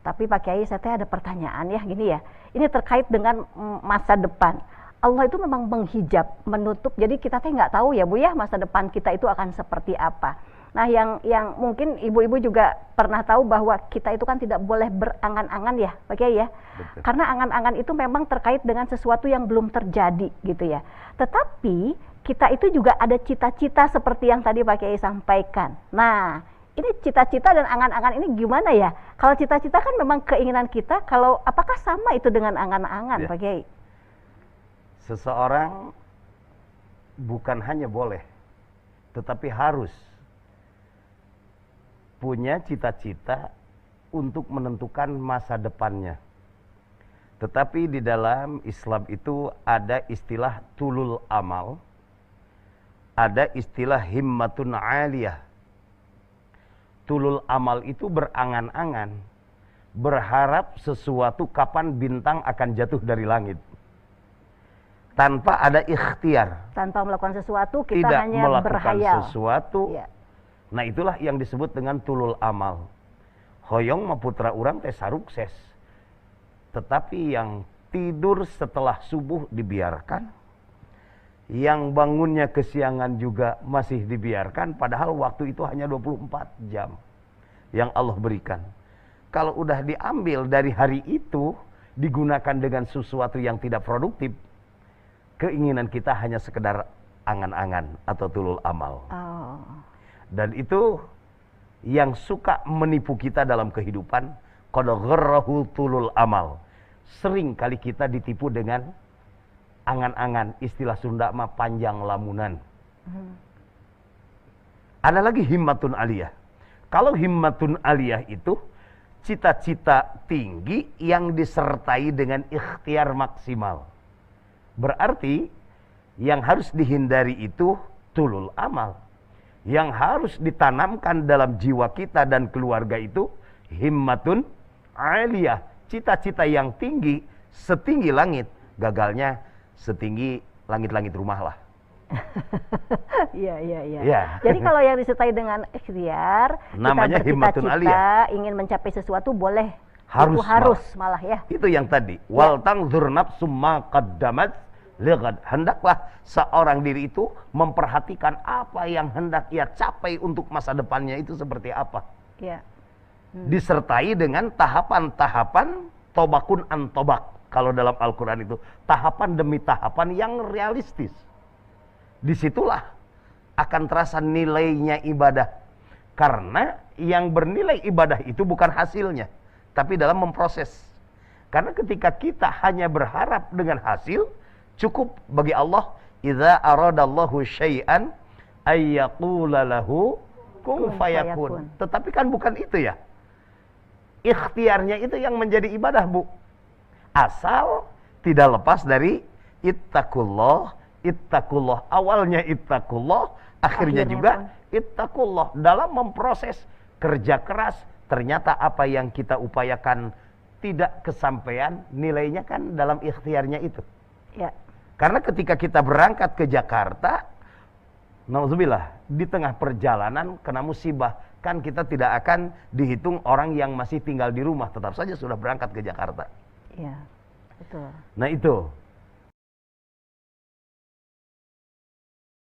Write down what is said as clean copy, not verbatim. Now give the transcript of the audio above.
Tapi Pak Kiai, saya ada pertanyaan ya, gini ya. Ini terkait dengan masa depan. Allah itu memang menghijab, menutup. Jadi kita nggak tahu ya Bu ya, masa depan kita itu akan seperti apa. Nah, yang mungkin ibu-ibu juga pernah tahu bahwa kita itu kan tidak boleh berangan-angan ya, Pak Kiai ya. Betul. Karena angan-angan itu memang terkait dengan sesuatu yang belum terjadi gitu ya. Tetapi kita itu juga ada cita-cita seperti yang tadi Pak Kiai sampaikan. Nah, ini cita-cita dan angan-angan ini gimana ya? Kalau cita-cita kan memang keinginan kita, kalau apakah sama itu dengan angan-angan, Ya. Pak Kiai? Seseorang bukan hanya boleh, tetapi harus punya cita-cita untuk menentukan masa depannya. Tetapi di dalam Islam itu ada istilah tulul amal, ada istilah himmatun aliyah. Tulul amal itu berangan-angan, berharap sesuatu kapan bintang akan jatuh dari langit. Tanpa ada ikhtiar. Tanpa melakukan sesuatu, kita Tidak hanya melakukan berhayal. sesuatu. Ya. Nah, itulah yang disebut dengan tulul amal. Hoyong ma putra urang teh sarukses. Tetapi yang tidur setelah subuh dibiarkan. Yang bangunnya kesiangan juga masih dibiarkan. Padahal waktu itu hanya 24 jam yang Allah berikan. Kalau udah diambil dari hari itu, digunakan dengan sesuatu yang tidak produktif, keinginan kita hanya sekedar angan-angan atau tulul amal. Oh. Dan itu yang suka menipu kita dalam kehidupan, qad gharrahu tulul amal. Sering kali kita ditipu dengan angan-angan, istilah Sunda mah panjang lamunan. Ada lagi himmatun aliyah. Kalau himmatun aliyah itu cita-cita tinggi yang disertai dengan ikhtiar maksimal. Berarti yang harus dihindari itu tulul amal. Yang harus ditanamkan dalam jiwa kita dan keluarga itu himmatun aliyah. Cita-cita yang tinggi, setinggi langit. Gagalnya setinggi langit-langit rumah lah. Iya. Ya. Jadi kalau yang disertai dengan ikhtiar, Namanya kita himmatun bercita-cita ingin mencapai sesuatu boleh. Harus Itu harus malah ya. Itu yang tadi. Wal tangzur nafsum ma qaddamat lighad. Hendaklah seorang diri itu memperhatikan apa yang hendak ia capai untuk masa depannya itu seperti apa. Iya. Disertai dengan tahapan-tahapan tobakun an tobak. Kalau dalam Al-Quran itu tahapan demi tahapan yang realistis. Disitulah akan terasa nilainya ibadah. Karena yang bernilai ibadah itu bukan hasilnya, tapi dalam memproses. Karena ketika kita hanya berharap dengan hasil, cukup bagi Allah, idza aradallahu syai'an ayyaqula lahu kun fayakun. Tetapi kan bukan itu ya. Ikhtiarnya itu yang menjadi ibadah, Bu. Asal tidak lepas dari ittaqullah. Awalnya ittaqullah, akhirnya juga ittaqullah. Dalam memproses kerja keras, ternyata apa yang kita upayakan tidak kesampaian, nilainya kan dalam ikhtiarnya itu. Ya. Karena ketika kita berangkat ke Jakarta, nauzubillah, di tengah perjalanan kena musibah, kan kita tidak akan dihitung orang yang masih tinggal di rumah, tetap saja sudah berangkat ke Jakarta. Iya, betul. Nah itu,